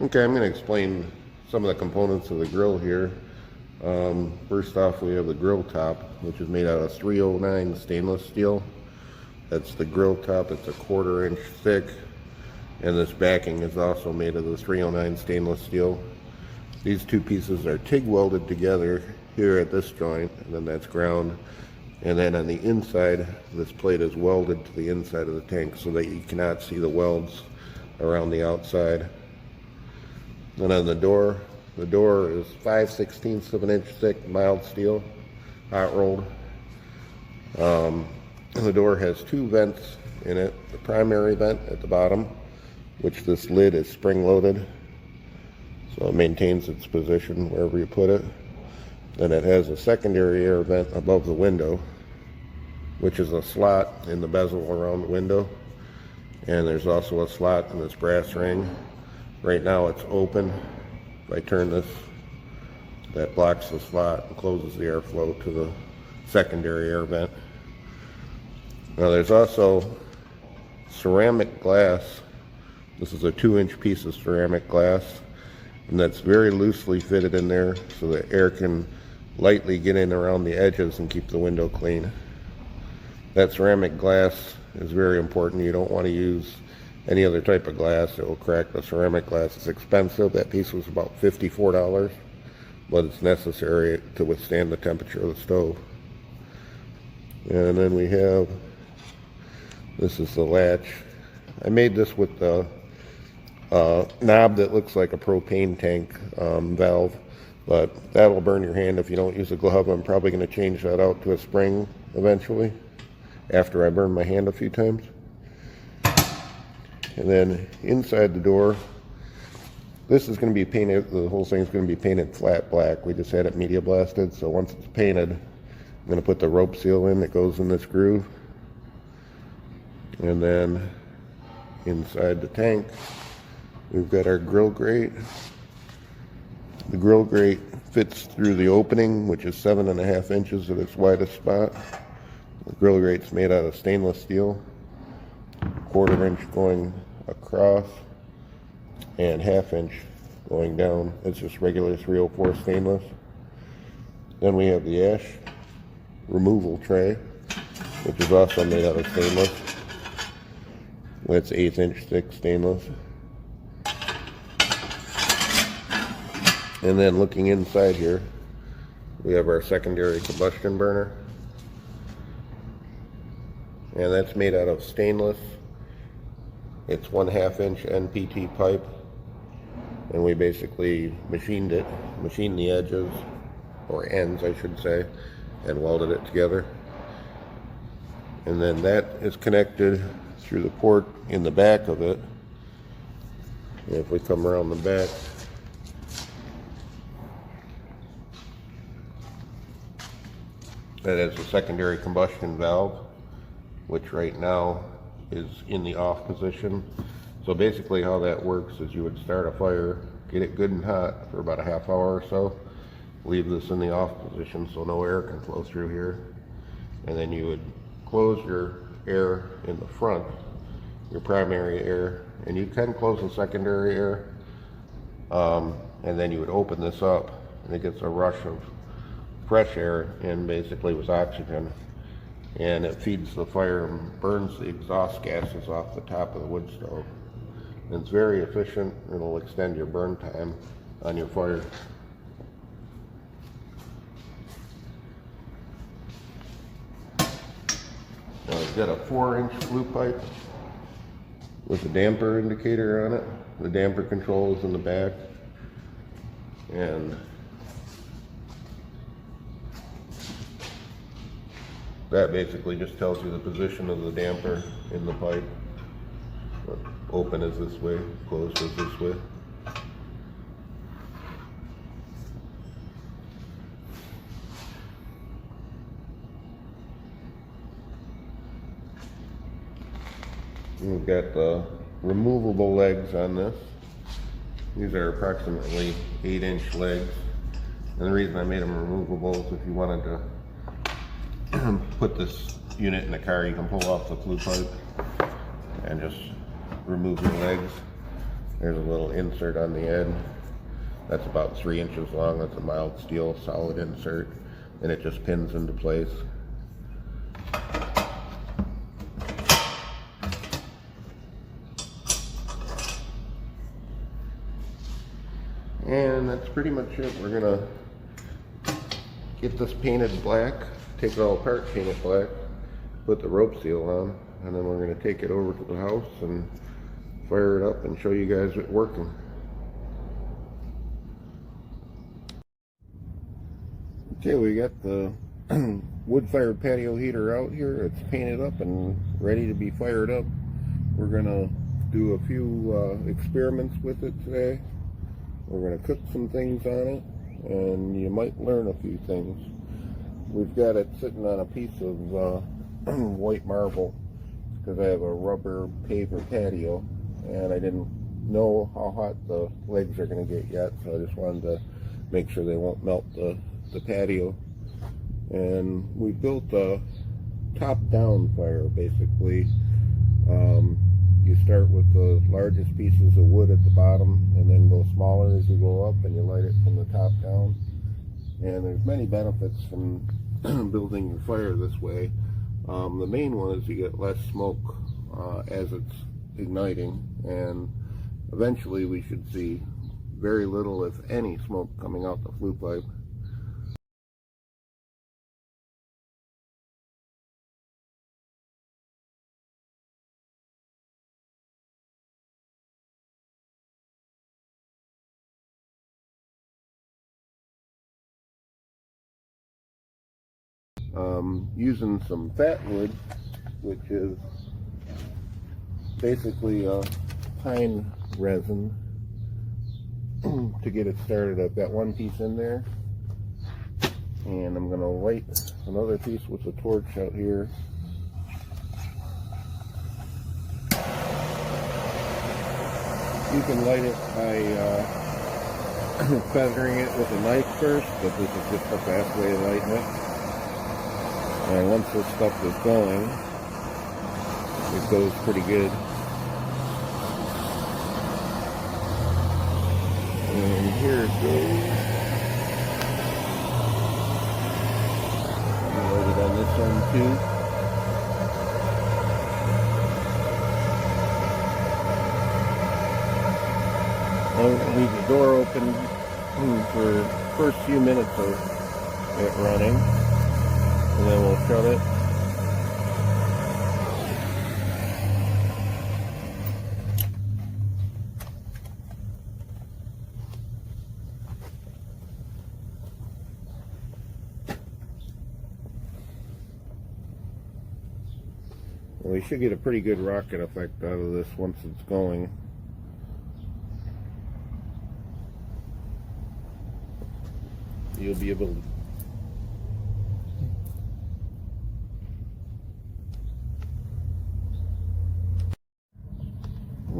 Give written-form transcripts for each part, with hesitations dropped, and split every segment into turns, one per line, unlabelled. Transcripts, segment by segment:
Okay, I'm going to explain some of the components of the grill here. First off, we have the grill top, which is made out of 309 stainless steel. That's the grill top. It's a 1/4 inch thick, and this backing is also made of the 309 stainless steel. These two pieces are TIG welded together here at this joint, and then that's ground. And then on the inside, this plate is welded to the inside of the tank so that you cannot see the welds around the outside. And on the door is 5/16 of an inch thick mild steel, hot rolled. The door has two vents in it. The primary vent at the bottom, which this lid is spring loaded, so it maintains its position wherever you put it. Then it has a secondary air vent above the window, which is a slot in the bezel around the window. And there's also a slot in this brass ring. Right now it's open. If I turn this, that blocks the slot and closes the airflow to the secondary air vent. Now there's also ceramic glass. This is a 2-inch piece of ceramic glass, and that's very loosely fitted in there so that air can lightly get in around the edges and keep the window clean. That ceramic glass is very important. You don't want to use any other type of glass. It will crack. The ceramic glass is expensive. That piece was about $54, but it's necessary to withstand the temperature of the stove. And then we have, this is the latch. I made this with the knob that looks like a propane tank valve, but that'll burn your hand if you don't use a glove. I'm probably going to change that out to a spring eventually after I burn my hand a few times. And then inside the door, this is going to be painted, the whole thing is going to be painted flat black. We just had it media blasted, so once it's painted, I'm going to put the rope seal in that goes in this groove. And then inside the tank, we've got our grill grate. The grill grate fits through the opening, which is 7.5 inches at its widest spot. The grill grate's made out of stainless steel, 1/4 inch going across and 1/2 inch going down. It's just regular 304 stainless. Then we have the ash removal tray, which is also made out of stainless. It's 1/8 inch thick stainless. And then looking inside here, we have our secondary combustion burner. And that's made out of stainless. It's 1/2 inch NPT pipe. And we basically machined the edges, or ends I should say, and welded it together. And then that is connected through the port in the back of it. And if we come around the back, that is a secondary combustion valve, which right now is in the off position. So basically how that works is you would start a fire, get it good and hot for about a half hour or so, leave this in the off position so no air can flow through here, and then you would close your air in the front, your primary air, and you can close the secondary air, and then you would open this up and it gets a rush of fresh air in, basically with oxygen, and it feeds the fire and burns the exhaust gases off the top of the wood stove. And it's very efficient. It'll extend your burn time on your fire. Now I've got a 4-inch flue pipe with a damper indicator on it. The damper control is in the back, and that basically just tells you the position of the damper in the pipe. Open is this way, closed is this way. We've got the removable legs on this. These are approximately 8-inch legs. And the reason I made them removable is if you wanted to put this unit in the car, you can pull off the flue pipe and just remove your legs. There's a little insert on the end. That's about 3 inches long. That's a mild steel solid insert, and it just pins into place. And that's pretty much it. We're gonna get this painted black, take it all apart, paint it black, put the rope seal on, and then we're gonna take it over to the house and fire it up and show you guys it working. Okay, we got the wood-fired patio heater out here. It's painted up and ready to be fired up. We're gonna do a few experiments with it today. We're gonna cook some things on it, and you might learn a few things. We've got it sitting on a piece of white marble because I have a rubber paver patio, and I didn't know how hot the legs are going to get yet, so I just wanted to make sure they won't melt the patio. And we built a top-down fire, basically. You start with the largest pieces of wood at the bottom and then go smaller as you go up, and you light it from the top down. And there's many benefits from building your fire this way. The main one is you get less smoke as it's igniting, and eventually we should see very little, if any, smoke coming out the flue pipe. Using some fat wood, which is basically a pine resin, to get it started. I've got one piece in there, and I'm going to light another piece with a torch out here. You can light it by feathering it with a knife first, but this is just a fast way of lighting it. And once this stuff is going, it goes pretty good. And here it goes. Light it on this one too. I'll leave the door open for the first few minutes of it running, and then we'll shut it. Well, we should get a pretty good rocket effect out of this once it's going. You'll be able to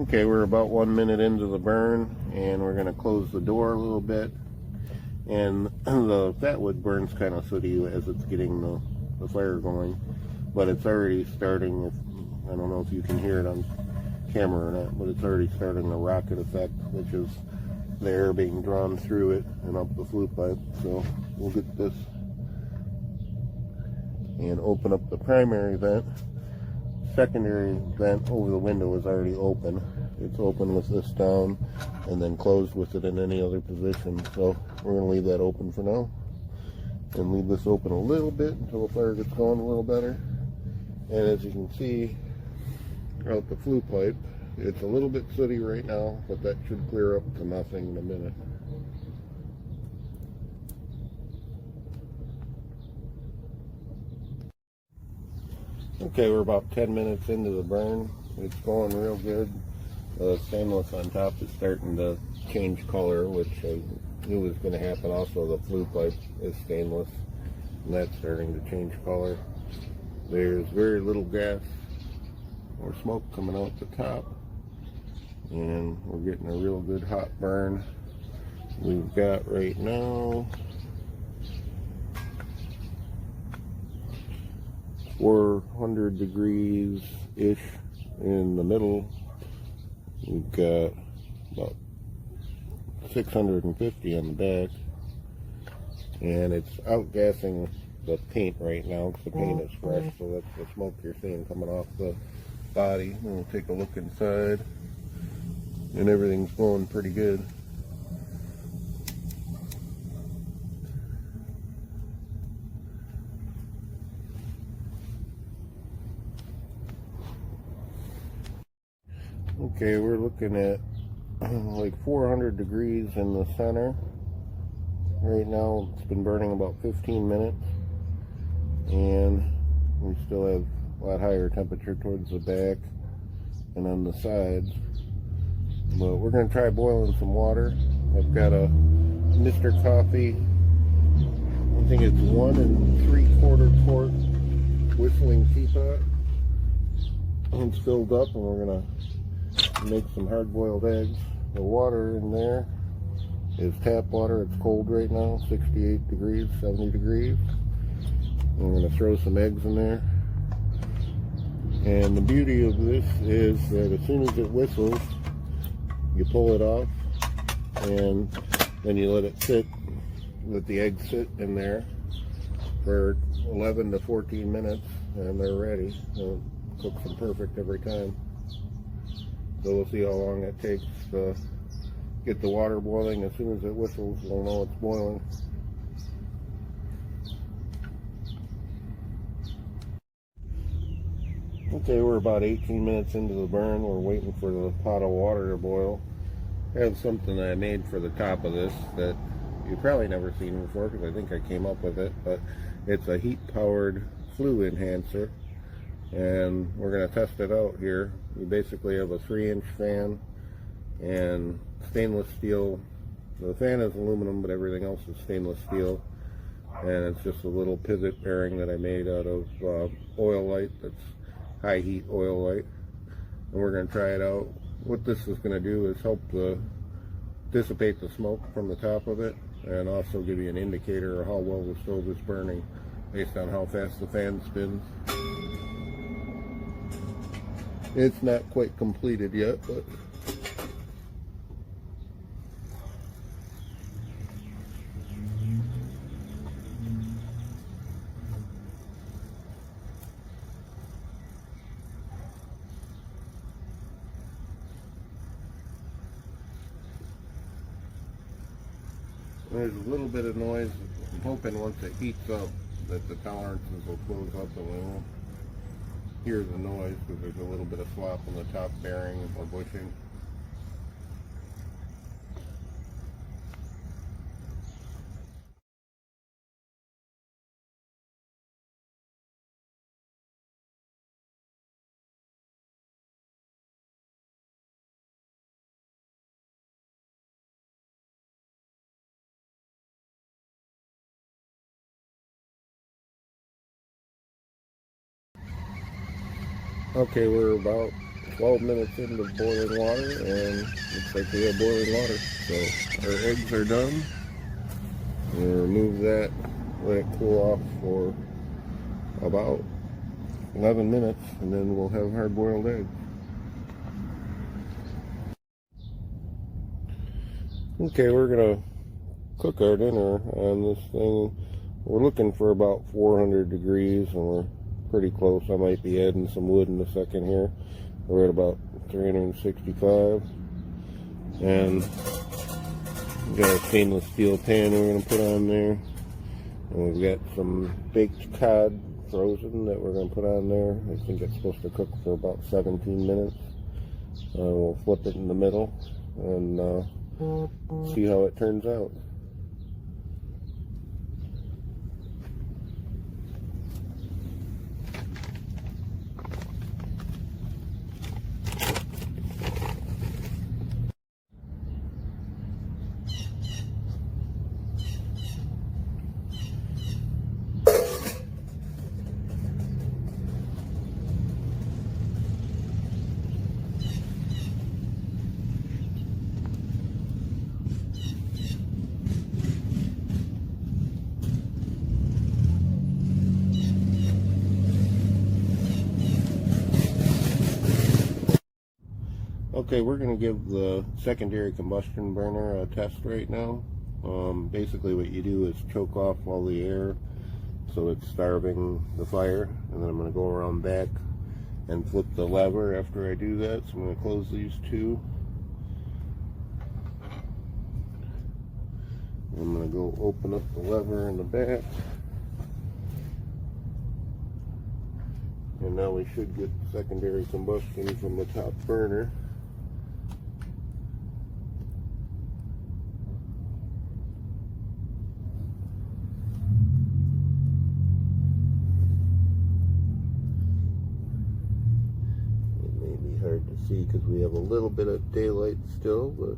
Okay, we're about 1 minute into the burn, and we're going to close the door a little bit. And the fat wood burns kind of sooty as it's getting the fire going, but it's already starting. I don't know if you can hear it on camera or not, but it's already starting the rocket effect, which is the air being drawn through it and up the flue pipe. So we'll get this and open up the primary vent. Secondary vent over the window is already open. It's open with this down and then closed with it in any other position. So we're going to leave that open for now and leave this open a little bit until the fire gets going a little better. And as you can see out the flue pipe, it's a little bit sooty right now, but that should clear up to nothing in a minute. Okay, we're about 10 minutes into the burn. It's going real good. The stainless on top is starting to change color, which I knew was going to happen. Also, the flue pipe is stainless, and that's starting to change color. There's very little gas or smoke coming out the top, and we're getting a real good hot burn. We've got right now 400 degrees ish in the middle. We've got about 650 on the back, and it's outgassing the paint right now because the paint is fresh, so that's the smoke you're seeing coming off the body. And we'll take a look inside, and everything's going pretty good. Okay, we're looking at like 400 degrees in the center. Right now it's been burning about 15 minutes, and we still have a lot higher temperature towards the back and on the sides. But we're going to try boiling some water. I've got a Mr. Coffee, I think it's 1 3/4 quart whistling teapot. It's filled up, and we're going to make some hard-boiled eggs. The water in there is tap water. It's cold right now, 68 degrees, 70 degrees. I'm going to throw some eggs in there. And the beauty of this is that as soon as it whistles, you pull it off, and then you let it sit, let the eggs sit in there for 11 to 14 minutes, and they're ready. It cooks them perfect every time. So we'll see how long it takes to get the water boiling. As soon as it whistles, we'll know it's boiling. Okay, we're about 18 minutes into the burn. We're waiting for the pot of water to boil. I have something I made for the top of this that you've probably never seen before, because I think I came up with it, but it's a heat-powered flue enhancer, and we're going to test it out here. We basically have a 3-inch fan and stainless steel. The fan is aluminum, but everything else is stainless steel, and it's just a little pivot bearing that I made out of oil light. That's high heat oil light, and we're going to try it out. What this is going to do is help dissipate the smoke from the top of it, and also give you an indicator of how well the stove is burning based on how fast the fan spins. It's not quite completed yet, but there's a little bit of noise. I'm hoping once it heats up that the tolerances will close up and we won't hear the noise, because there's a little bit of slop on the top bearing or bushing. Okay, we're about 12 minutes into boiling water, and looks like we have boiling water. So our eggs are done. We'll remove that, let it cool off for about 11 minutes, and then we'll have hard-boiled eggs. Okay, we're gonna cook our dinner on this thing. We're looking for about 400 degrees, and we're pretty close. I might be adding some wood in a second here. We're at about 365, and we got a stainless steel pan we're going to put on there, and we've got some baked cod frozen that we're going to put on there. I think it's supposed to cook for about 17 minutes. We'll flip it in the middle and see how it turns out. Okay, we're going to give the secondary combustion burner a test right now. Basically what you do is choke off all the air so it's starving the fire, and then I'm going to go around back and flip the lever after I do that. So I'm going to close these two. I'm going to go open up the lever in the back. And now we should get secondary combustion from the top burner. It may be hard to see because we have a little bit of daylight still, but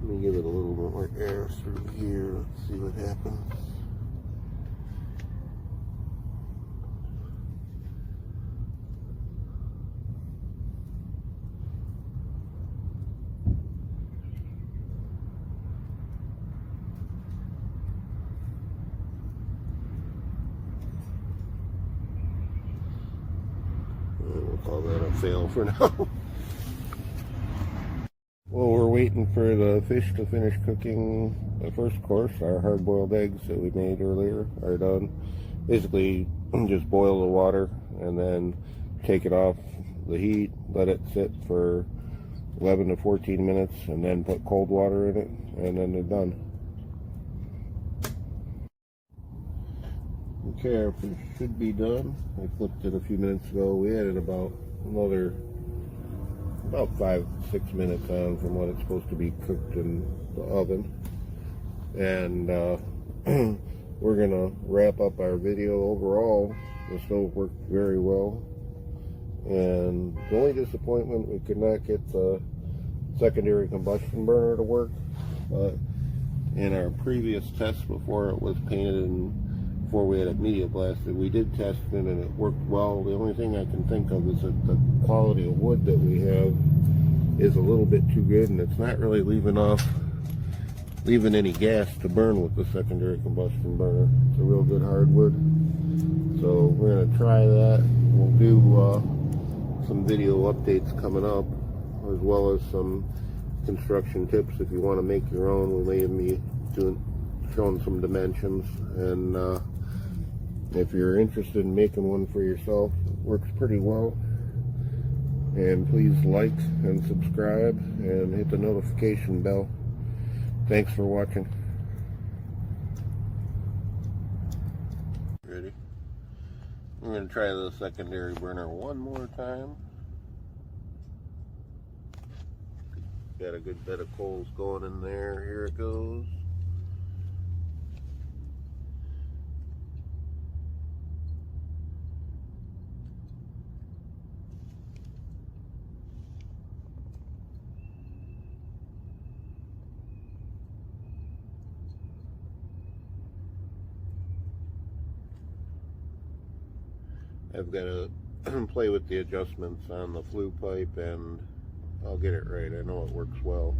let me give it a little bit more air through here. Let's see what happens. We'll call that a fail for now. Well, we're waiting for the fish to finish cooking the first course. Our hard-boiled eggs that we made earlier are done. Basically, just boil the water and then take it off the heat, let it sit for 11 to 14 minutes, and then put cold water in it, and then they're done. Okay, our fish should be done. I flipped it a few minutes ago. We added about 5-6 minutes on from what it's supposed to be cooked in the oven. And we're gonna wrap up our video. Overall, the stove worked very well, and the only disappointment, we could not get the secondary combustion burner to work. But in our previous test before it was painted and before we had it media blasted, we did test it and it worked well. The only thing I can think of is that the quality of wood that we have is a little bit too good, and it's not really leaving any gas to burn with the secondary combustion burner. It's a real good hardwood. So we're going to try that. We'll do some video updates coming up, as well as some construction tips if you want to make your own. We may be showing some dimensions, and if you're interested in making one for yourself, it works pretty well. And please like and subscribe and hit the notification bell. Thanks for watching. Ready? We're going to try the secondary burner one more time. Got a good bed of coals going in there. Here it goes. I've got to play with the adjustments on the flue pipe, and I'll get it right. I know it works well.